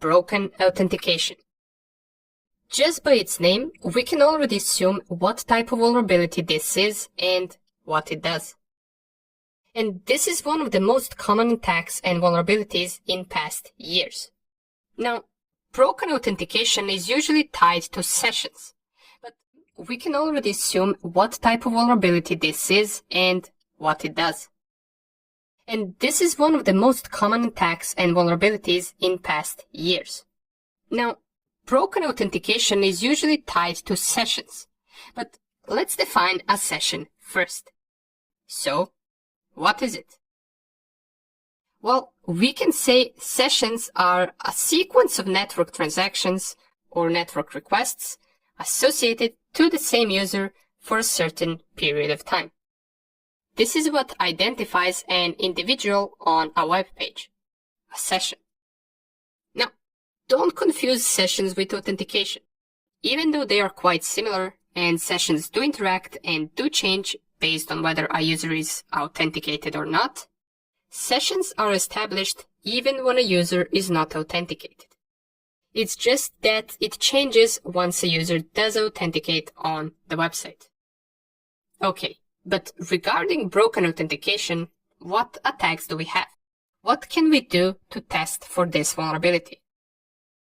broken authentication. Just by its name, we can already assume what type of vulnerability this is and what it does. And this is one of the most common attacks and vulnerabilities in past years. Now, broken authentication is usually tied to sessions, but we can already assume what type of vulnerability this is and what it does. And this is one of the most common attacks and vulnerabilities in past years. Now, broken authentication is usually tied to sessions, but let's define a session first. So, what is it? Well, we can say sessions are a sequence of network transactions or network requests associated to the same user for a certain period of time. This is what identifies an individual on a web page, a session. Now, don't confuse sessions with authentication. Even though they are quite similar and sessions do interact and do change based on whether a user is authenticated or not, sessions are established even when a user is not authenticated. It's just that it changes once a user does authenticate on the website. Okay, but regarding broken authentication, what attacks do we have? What can we do to test for this vulnerability?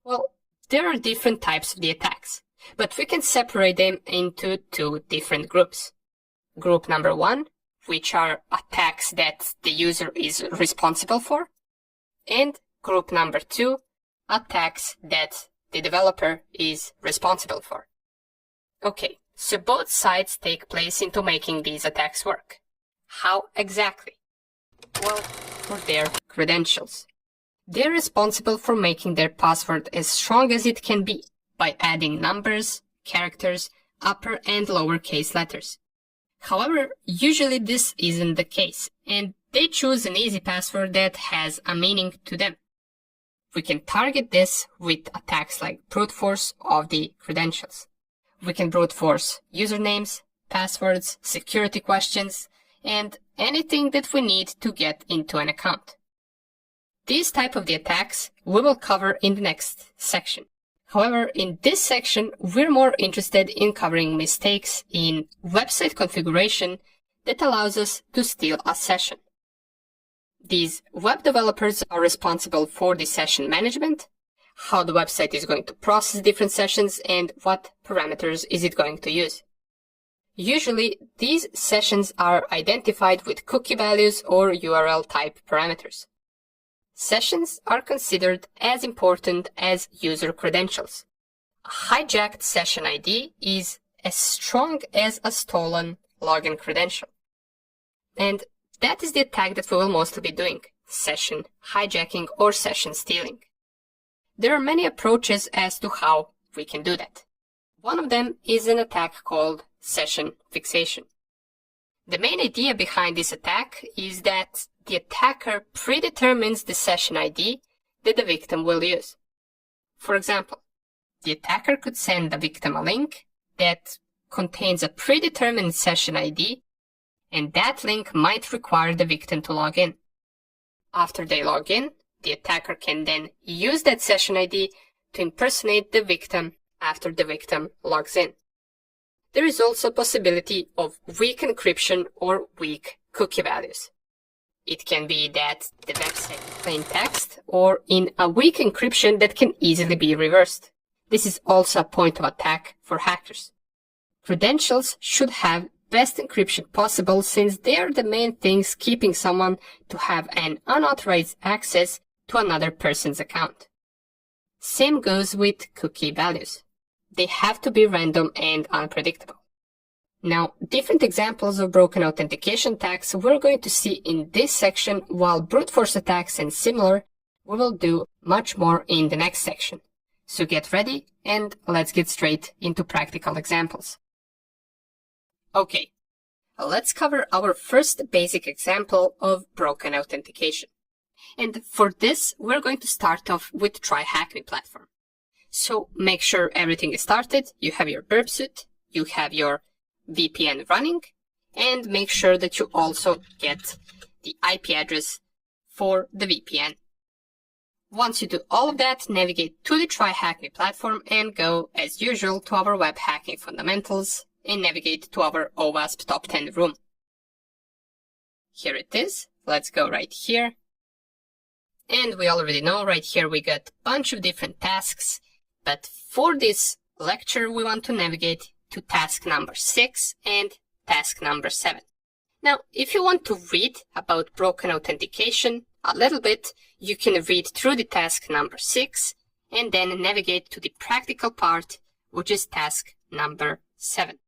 Well, there are different types of the attacks, but we can separate them into two different groups. Group number 1, which are attacks that the user is responsible for, and group number 2, attacks that the developer is responsible for. Okay, so both sides take place into making these attacks work. How exactly? Well, for their credentials. They're responsible for making their password as strong as it can be by adding numbers, characters, upper and lowercase letters. However, usually this isn't the case, and they choose an easy password that has a meaning to them. We can target this with attacks like brute force of the credentials. We can brute force usernames, passwords, security questions, and anything that we need to get into an account. These type of the attacks we will cover in the next section. However, in this section, we're more interested in covering mistakes in website configuration that allows us to steal a session. These web developers are responsible for the session management, how the website is going to process different sessions, and what parameters is it going to use. Usually, these sessions are identified with cookie values or URL type parameters. Sessions are considered as important as user credentials. A hijacked session ID is as strong as a stolen login credential. And that is the attack that we will mostly be doing, session hijacking or session stealing. There are many approaches as to how we can do that. One of them is an attack called session fixation. The main idea behind this attack is that the attacker predetermines the session ID that the victim will use. For example, the attacker could send the victim a link that contains a predetermined session ID, and that link might require the victim to log in. After they log in, the attacker can then use that session ID to impersonate the victim after the victim logs in. There is also a possibility of weak encryption or weak cookie values. It can be that the website is plain text or in a weak encryption that can easily be reversed. This is also a point of attack for hackers. Credentials should have best encryption possible since they are the main things keeping someone to have an unauthorized access to another person's account. Same goes with cookie values. They have to be random and unpredictable. Now, different examples of broken authentication attacks we're going to see in this section, while brute force attacks and similar we will do much more in the next section. So get ready and let's get straight into practical examples. Okay, let's cover our first basic example of broken authentication. And for this, we're going to start off with TryHackMe platform. So make sure everything is started, you have your burp suit, you have your VPN running, and make sure that you also get the IP address for the VPN. Once you do all of that, navigate to the Try Hack Me platform and go, as usual, to our Web Hacking Fundamentals and navigate to our OWASP Top 10 room. Here it is. Let's go right here. And we already know right here we got a bunch of different tasks, but for this lecture we want to navigate to task number 6 and task number 7. Now, if you want to read about broken authentication a little bit, you can read through the task number 6 and then navigate to the practical part, which is task number 7.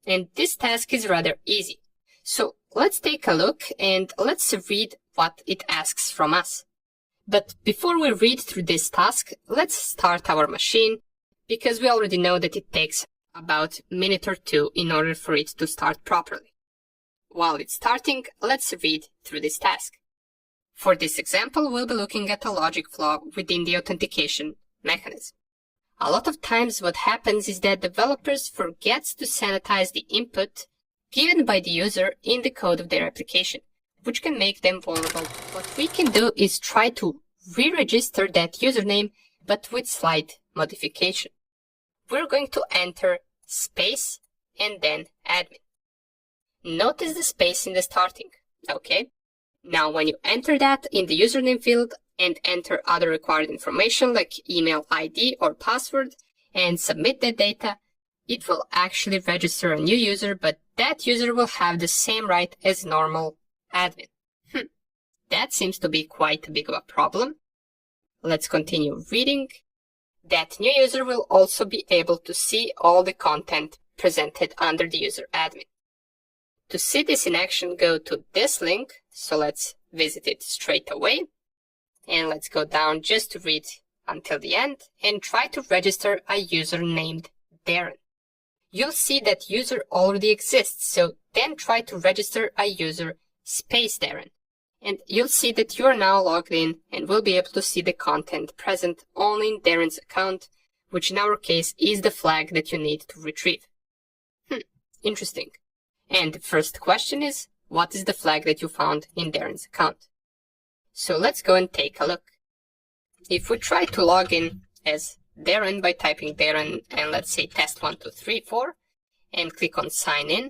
And this task is rather easy. So let's take a look and let's read what it asks from us. But before we read through this task, let's start our machine, because we already know that it takes about a minute or two in order for it to start properly. While it's starting, let's read through this task. For this example, we'll be looking at a logic flaw within the authentication mechanism. A lot of times what happens is that developers forget to sanitize the input given by the user in the code of their application, which can make them vulnerable. What we can do is try to re-register that username, but with slight modification. We're going to enter space and then admin. Notice the space in the starting, okay? Now when you enter that in the username field and enter other required information like email ID or password and submit that data, it will actually register a new user, but that user will have the same right as normal admin. That seems to be quite big of a problem. Let's continue reading. That new user will also be able to see all the content presented under the user admin. To see this in action, go to this link. So let's visit it straight away. And let's go down just to read until the end and try to register a user named Darren. You'll see that user already exists, so then try to register a user space Darren. And you'll see that you are now logged in and will be able to see the content present only in Darren's account, which in our case is the flag that you need to retrieve. Interesting. And the first question is, what is the flag that you found in Darren's account? So let's go and take a look. If we try to log in as Darren by typing Darren and let's say test1234 and click on sign in,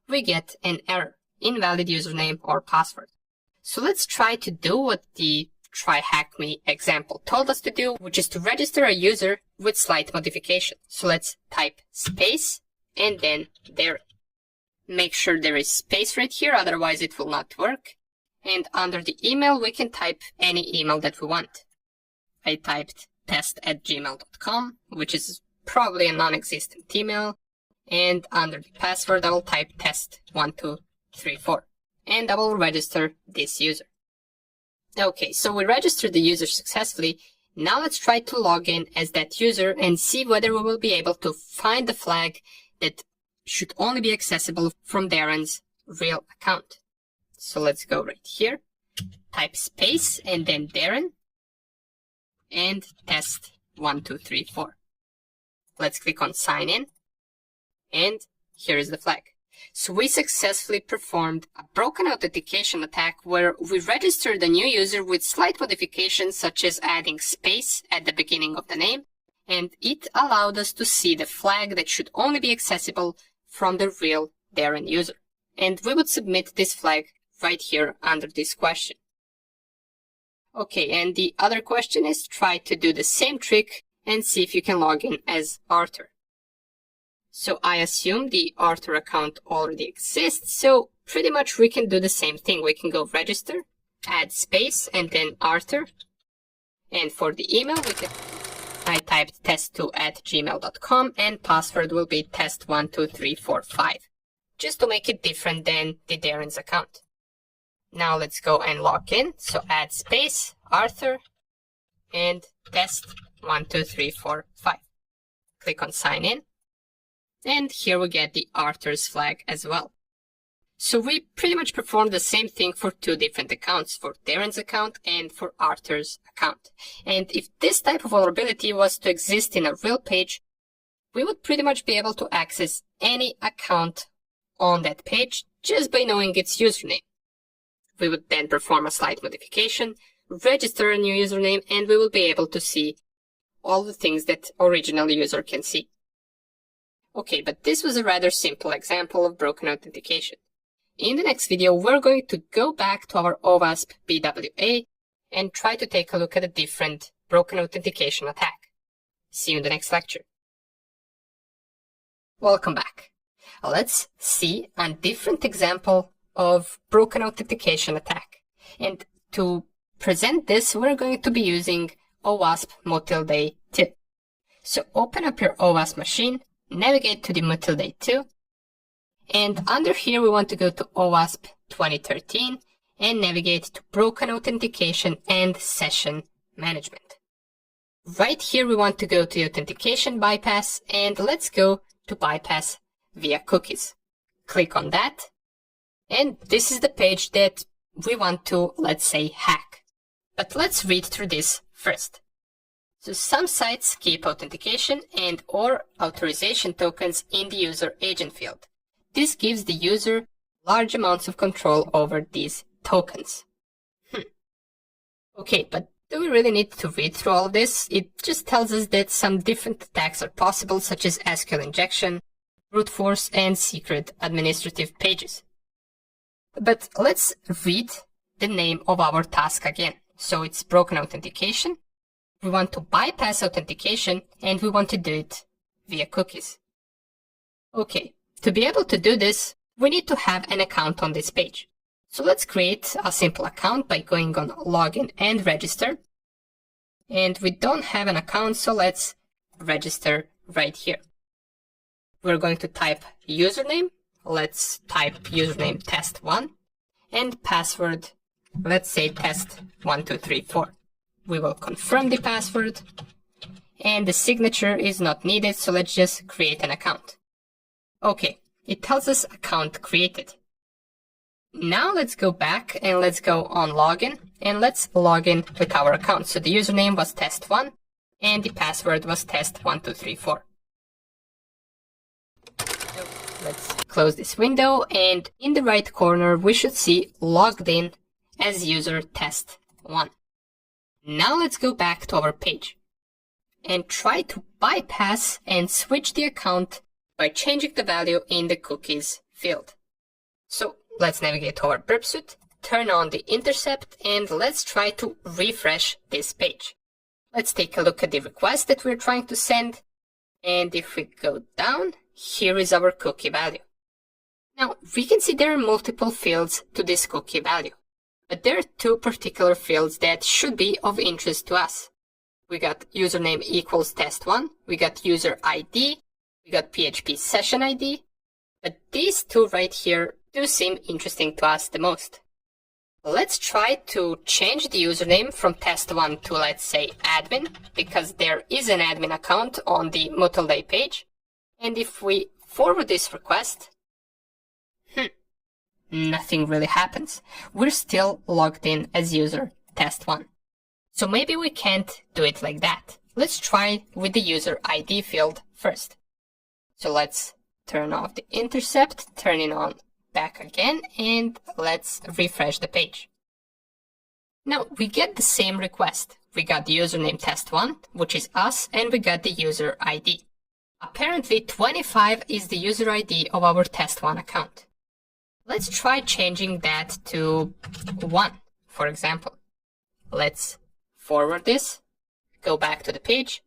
we get an error, invalid username or password. So let's try to do what the Try Hack Me example told us to do, which is to register a user with slight modification. So let's type space and then Darren. Make sure there is space right here, otherwise it will not work. And under the email, we can type any email that we want. I typed test@gmail.com, which is probably a non-existent email. And under the password, I will type test1234. And I will register this user. Okay, so we registered the user successfully. Now let's try to log in as that user and see whether we will be able to find the flag that should only be accessible from Darren's real account. So let's go right here, type space and then Darren and test1234. Let's click on sign in and here is the flag. So we successfully performed a broken authentication attack where we registered a new user with slight modifications such as adding space at the beginning of the name, and it allowed us to see the flag that should only be accessible from the real Darren user. And we would submit this flag right here under this question. Okay, and the other question is try to do the same trick and see if you can log in as Arthur. So I assume the Arthur account already exists, so pretty much we can do the same thing. We can go register, add space, and then Arthur. And for the email, I typed test2@gmail.com and password will be test12345, just to make it different than the Darren's account. Now let's go and log in. So add space, Arthur, and test12345. Click on sign in. And here we get the Arthur's flag as well. So we pretty much performed the same thing for two different accounts, for Darren's account and for Arthur's account. And if this type of vulnerability was to exist in a real page, we would pretty much be able to access any account on that page just by knowing its username. We would then perform a slight modification, register a new username, and we will be able to see all the things that original user can see. Okay, but this was a rather simple example of broken authentication. In the next video, we're going to go back to our OWASP BWA and try to take a look at a different broken authentication attack. See you in the next lecture. Welcome back. Let's see a different example of broken authentication attack. And to present this, we're going to be using OWASP Motilday 2. So open up your OWASP machine, navigate to the Motilday 2, and under here we want to go to OWASP 2013 and navigate to Broken Authentication and Session Management. Right here we want to go to Authentication Bypass, and let's go to Bypass via Cookies. Click on that, and this is the page that we want to, let's say, hack. But let's read through this first. So some sites keep authentication and or authorization tokens in the user agent field. This gives the user large amounts of control over these tokens. Okay, but do we really need to read through all of this? It just tells us that some different attacks are possible, such as SQL injection, brute force, and secret administrative pages. But let's read the name of our task again. So it's broken authentication. We want to bypass authentication, and we want to do it via cookies. Okay, to be able to do this, we need to have an account on this page. So let's create a simple account by going on login and register. And we don't have an account, so let's register right here. We're going to type username. Let's type username test1 and password, let's say test1234. We will confirm the password, and the signature is not needed, so let's just create an account. Okay, it tells us account created. Now let's go back and let's go on login, and let's log in with our account. So the username was test1 and the password was test1234. Let's close this window, and in the right corner we should see logged in as user test1. Now let's go back to our page and try to bypass and switch the account by changing the value in the cookies field. So let's navigate to our burp suite, turn on the intercept, and let's try to refresh this page. Let's take a look at the request that we're trying to send, and if we go down, here is our cookie value. Now we can see there are multiple fields to this cookie value. But there are two particular fields that should be of interest to us. We got username equals test1, we got user ID, we got PHP session ID, but these two right here do seem interesting to us the most. Let's try to change the username from test1 to, let's say, admin, because there is an admin account on the Motilday page. And if we forward this request, nothing really happens. We're still logged in as user test1. So maybe we can't do it like that. Let's try with the user ID field first. So let's turn off the intercept, turn it on back again, and let's refresh the page. Now we get the same request. We got the username test1, which is us, and we got the user ID. Apparently 25 is the user ID of our test1 account. Let's try changing that to 1, for example. Let's forward this, go back to the page,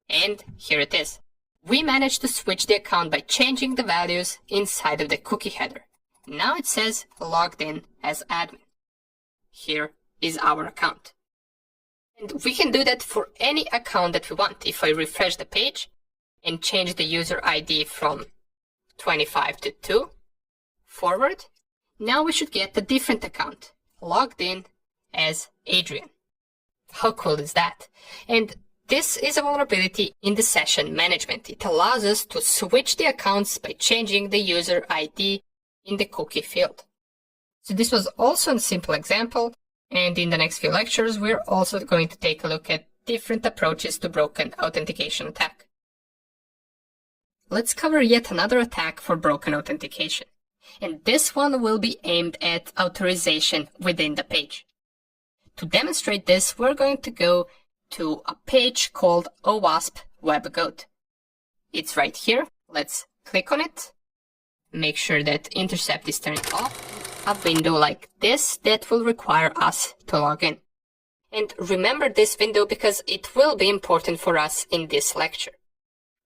and here it is. We managed to switch the account by changing the values inside of the cookie header. Now it says logged in as admin. Here is our account. And we can do that for any account that we want. If I refresh the page and change the user ID from 25 to 2, forward, now we should get a different account, logged in as Adrian. How cool is that? And this is a vulnerability in the session management. It allows us to switch the accounts by changing the user ID in the cookie field. So this was also a simple example, and in the next few lectures we're also going to take a look at different approaches to broken authentication attack. Let's cover yet another attack for broken authentication. And this one will be aimed at authorization within the page. to demonstrate this, we're going to go to a page called OWASP webgoat. It's right here. Let's click on it. Make sure that intercept is turned off. A window like this that will require us to log in. And remember this window because it will be important for us in this lecture.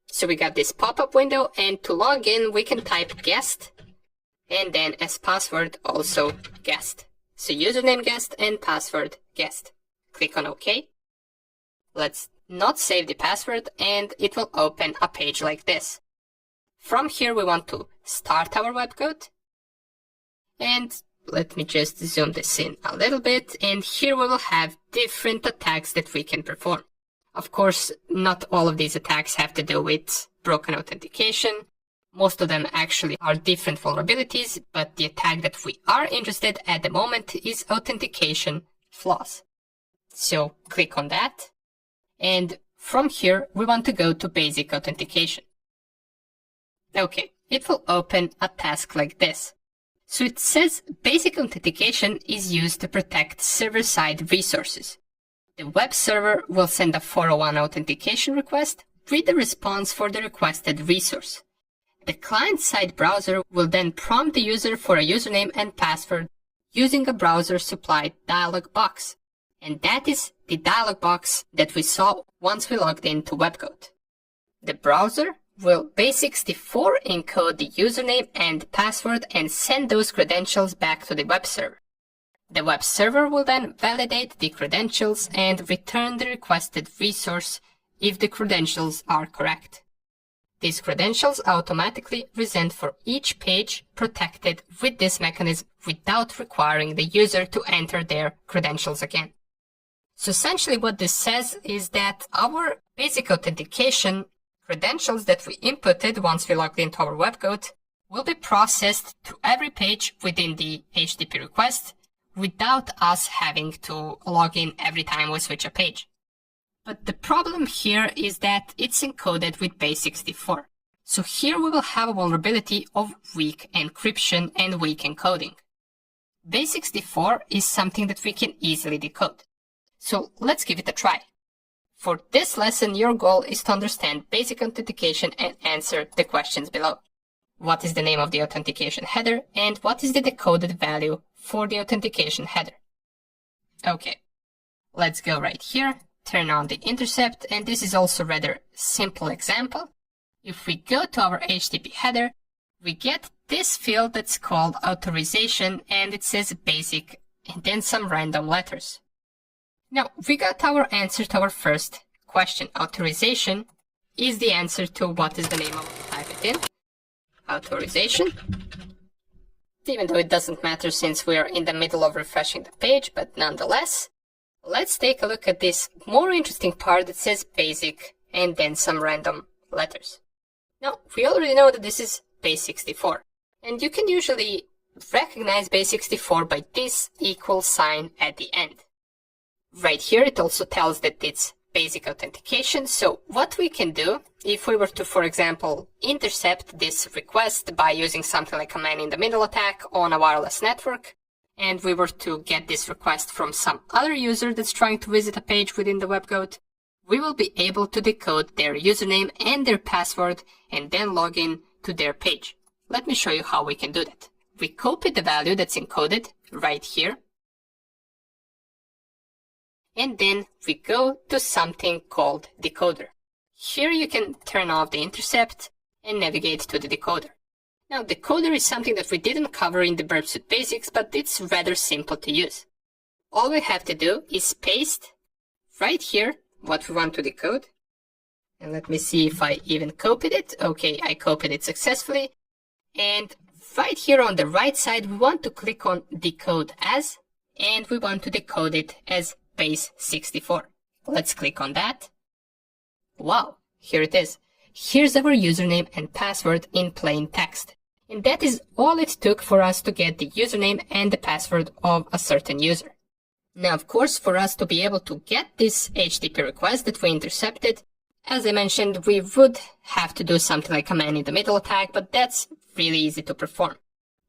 So we got this pop-up window, and to log in we can type guest and then as password also guest. So username guest and password guest. Click on OK. Let's not save the password and it will open a page like this. From here we want to start our webgoat. And let me just zoom this in a little bit, and here we will have different attacks that we can perform. Of course, not all of these attacks have to do with broken authentication. Most of them actually are different vulnerabilities, but the attack that we are interested at the moment is authentication flaws. So click on that, and from here we want to go to basic authentication. Okay, it will open a task like this. So it says basic authentication is used to protect server-side resources. The web server will send a 401 authentication request with the response for the requested resource. The client-side browser will then prompt the user for a username and password using a browser-supplied dialog box. And that is the dialog box that we saw once we logged into webgoat. The browser will base64 encode the username and password and send those credentials back to the web server. The web server will then validate the credentials and return the requested resource if the credentials are correct. These credentials automatically resend for each page protected with this mechanism without requiring the user to enter their credentials again. So essentially what this says is that our basic authentication credentials that we inputted once we logged into our webgoat will be processed to every page within the HTTP request without us having to log in every time we switch a page. But the problem here is that it's encoded with base64. So here we will have a vulnerability of weak encryption and weak encoding. Base64 is something that we can easily decode. So let's give it a try. For this lesson, your goal is to understand basic authentication and answer the questions below. What is the name of the authentication header, and what is the decoded value for the authentication header? Okay, let's go right here, turn on the intercept, and this is also a rather simple example. If we go to our HTTP header, we get this field that's called authorization, and it says basic and then some random letters. Now, we got our answer to our first question. Authorization is the answer to what is the name of type it in. Authorization. Even though it doesn't matter since we are in the middle of refreshing the page, but nonetheless, let's take a look at this more interesting part that says basic and then some random letters. Now, we already know that this is base64, and you can usually recognize base64 by this equal sign at the end. Right here, it also tells that it's basic authentication. So what we can do, if we were to, for example, intercept this request by using something like a man-in-the-middle attack on a wireless network, and we were to get this request from some other user that's trying to visit a page within the webgoat, we will be able to decode their username and their password and then log in to their page. Let me show you how we can do that. We copy the value that's encoded right here, and then we go to something called decoder. Here you can turn off the intercept and navigate to the decoder. Now, decoder is something that we didn't cover in the Burp Suite Basics, but it's rather simple to use. All we have to do is paste right here what we want to decode. And let me see if I even copied it. Okay, I copied it successfully. And right here on the right side, we want to click on Decode As, and we want to decode it as base64. Let's click on that. Wow, here it is. Here's our username and password in plain text. And that is all it took for us to get the username and the password of a certain user. Now, of course, for us to be able to get this HTTP request that we intercepted, as I mentioned, we would have to do something like a man-in-the-middle attack, but that's really easy to perform.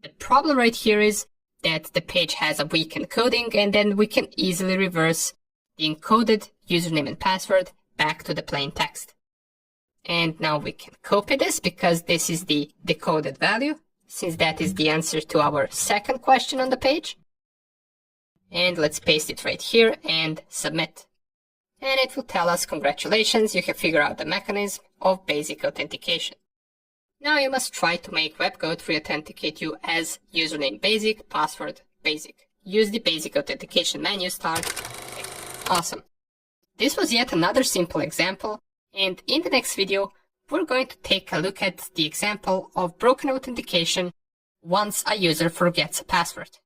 The problem right here is that the page has a weak encoding, and then we can easily reverse the encoded username and password back to the plain text. And now we can copy this because this is the decoded value, since that is the answer to our second question on the page. And let's paste it right here and submit. And it will tell us, congratulations, you have figured out the mechanism of basic authentication. Now you must try to make WebGoat re-authenticate you as username basic, password basic. Use the basic authentication menu start. Awesome. This was yet another simple example, and in the next video, we're going to take a look at the example of broken authentication once a user forgets a password.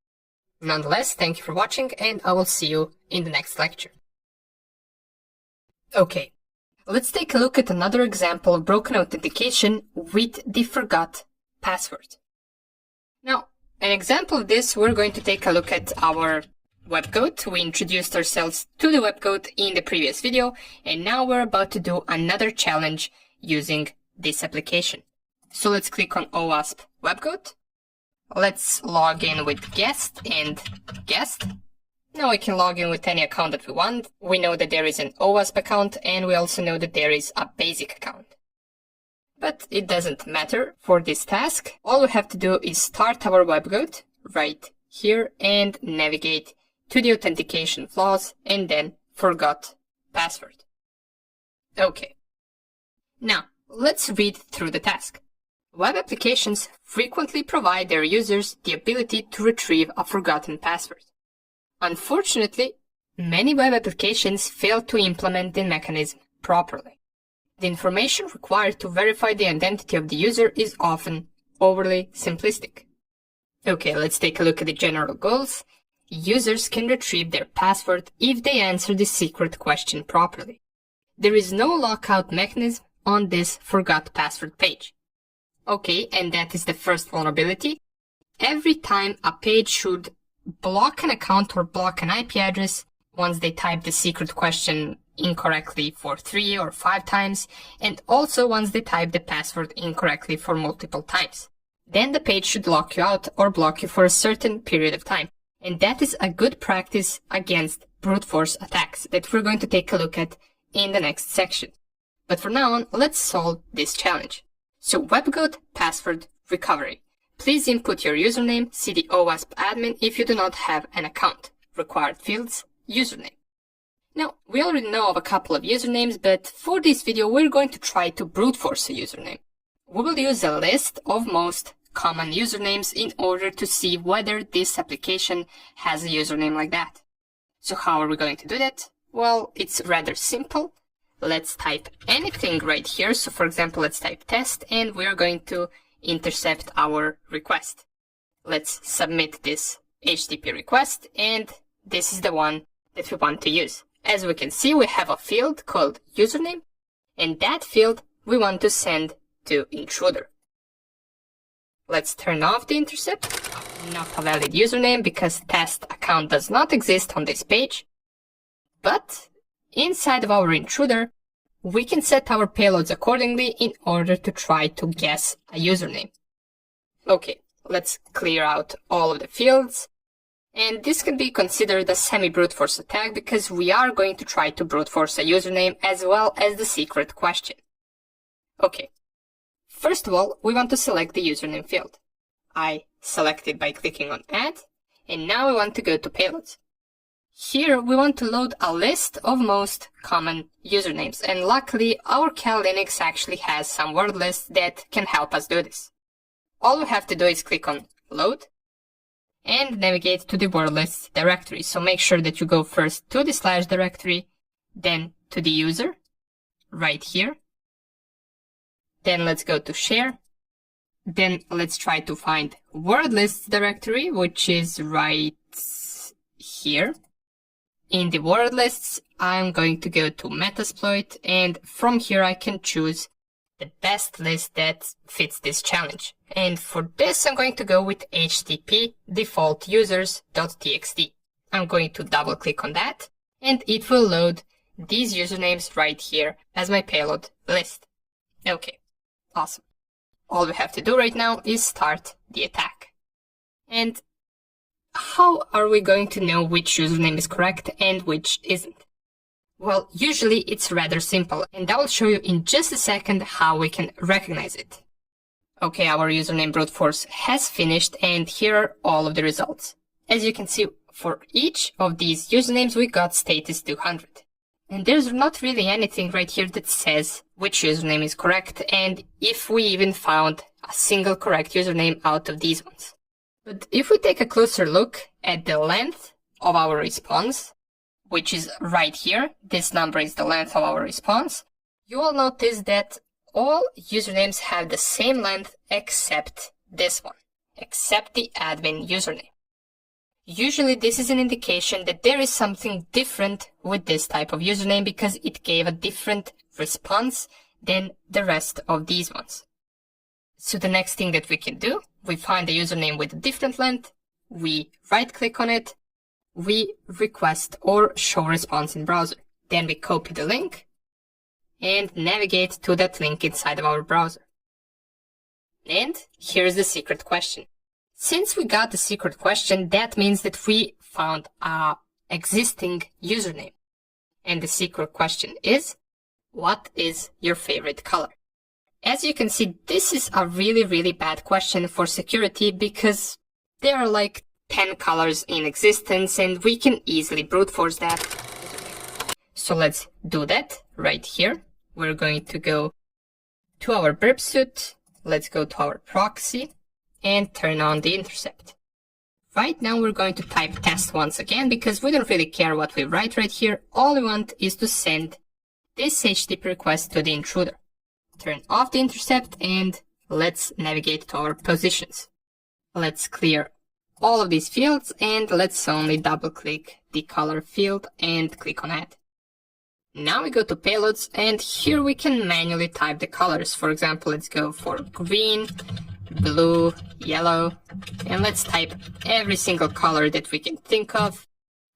Nonetheless, thank you for watching, and I will see you in the next lecture. Okay, let's take a look at another example of broken authentication with the forgot password. Now, an example of this, we're going to take a look at our WebGoat. We introduced ourselves to the WebGoat in the previous video, and now we're about to do another challenge using this application. So let's click on OWASP WebGoat. Let's log in with guest and guest. Now we can log in with any account that we want. We know that there is an OWASP account, and we also know that there is a basic account. But it doesn't matter for this task. All we have to do is start our WebGoat right here and navigate to the authentication flaws and then forgot password. Okay. Now, let's read through the task. Web applications frequently provide their users the ability to retrieve a forgotten password. Unfortunately, many web applications fail to implement the mechanism properly. The information required to verify the identity of the user is often overly simplistic. Okay, let's take a look at the general goals. Users can retrieve their password if they answer the secret question properly. There is no lockout mechanism on this forgot password page. Okay, and that is the first vulnerability. Every time a page should block an account or block an IP address once they type the secret question incorrectly for 3 or 5 times, and also once they type the password incorrectly for multiple times. Then the page should lock you out or block you for a certain period of time. And that is a good practice against brute force attacks that we're going to take a look at in the next section. But for now on, let's solve this challenge. So WebGoat password recovery. Please input your username, see the OWASP admin if you do not have an account. Required fields, username. Now, we already know of a couple of usernames, but for this video, we're going to try to brute force a username. We will use a list of most common usernames in order to see whether this application has a username like that. So how are we going to do that? Well, it's rather simple. Let's type anything right here. So for example, let's type test, and we're going to intercept our request. Let's submit this HTTP request, and this is the one that we want to use. As we can see, we have a field called username, and that field we want to send to intruder. Let's turn off the intercept. Not a valid username because test account does not exist on this page. But inside of our intruder, we can set our payloads accordingly in order to try to guess a username. Okay, let's clear out all of the fields. And this can be considered a semi-brute force attack because we are going to try to brute force a username as well as the secret question. Okay, first of all, we want to select the username field. I select it by clicking on Add, and now we want to go to Payloads. Here we want to load a list of most common usernames, and luckily our Cal Linux actually has some word lists that can help us do this. All we have to do is click on Load, and navigate to the word lists directory. So make sure that you go first to the / directory, then to the user, right here. Then let's go to share. Then let's try to find word lists directory, which is right here. In the word lists, I'm going to go to Metasploit, and from here I can choose the best list that fits this challenge. And for this, I'm going to go with http default users.txt. I'm going to double click on that, and it will load these usernames right here as my payload list. Okay, awesome. All we have to do right now is start the attack. And how are we going to know which username is correct and which isn't? Well, usually it's rather simple, and I will show you in just a second how we can recognize it. Okay, our username brute force has finished, and here are all of the results. As you can see, for each of these usernames we got status 200. And there's not really anything right here that says which username is correct, and if we even found a single correct username out of these ones. But if we take a closer look at the length of our response, which is right here, this number is the length of our response, you will notice that all usernames have the same length except this one, except the admin username. Usually this is an indication that there is something different with this type of username because it gave a different response than the rest of these ones. So the next thing that we can do, we find a username with a different length, we right-click on it, we request or show response in browser. Then we copy the link and navigate to that link inside of our browser. And here's the secret question. Since we got the secret question, that means that we found an existing username. And the secret question is, what is your favorite color? As you can see, this is a really bad question for security because there are like 10 colors in existence and we can easily brute force that. So let's do that right here. We're going to go to our burp suite. Let's go to our proxy and turn on the intercept. Right now we're going to type test once again because we don't really care what we write right here. All we want is to send this HTTP request to the intruder. Turn off the intercept and let's navigate to our positions. Let's clear all of these fields and let's only double click the color field and click on add. Now we go to payloads and here we can manually type the colors. For example, let's go for green, blue, yellow, and let's type every single color that we can think of.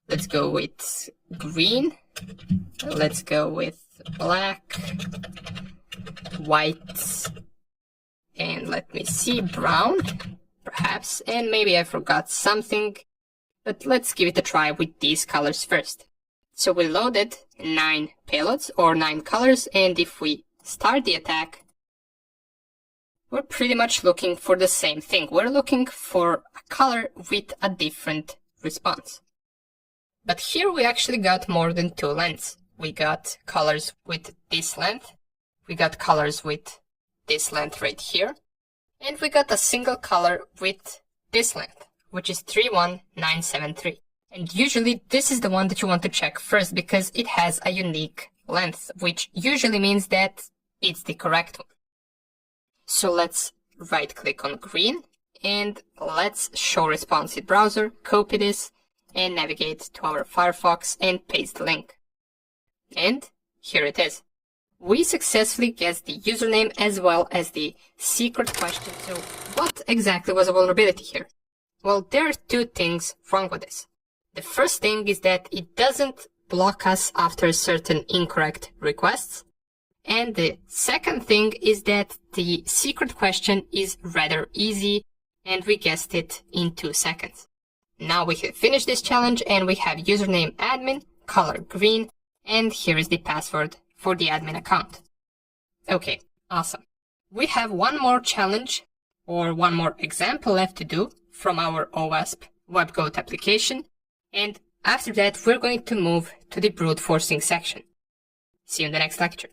Let's go with green, let's go with black, white, and let me see, brown, perhaps, and maybe I forgot something, but let's give it a try with these colors first. So we loaded 9 payloads or 9 colors, and if we start the attack, we're pretty much looking for the same thing. We're looking for a color with a different response. But here we actually got more than 2 lengths. We got colors with this length, we got colors with this length right here, and we got a single color with this length, which is 31973. And usually this is the one that you want to check first because it has a unique length, which usually means that it's the correct one. So let's right click on green and let's show response in browser, copy this and navigate to our Firefox and paste the link. And here it is. We successfully guessed the username as well as the secret question. So what exactly was a vulnerability here? Well, there are 2 things wrong with this. The first thing is that it doesn't block us after certain incorrect requests. And the second thing is that the secret question is rather easy and we guessed it in 2 seconds. Now we have finished this challenge and we have username admin, color green, and here is the password for the admin account. Okay, awesome. We have one more challenge or one more example left to do from our OWASP WebGoat application. And after that, we're going to move to the brute forcing section. See you in the next lecture.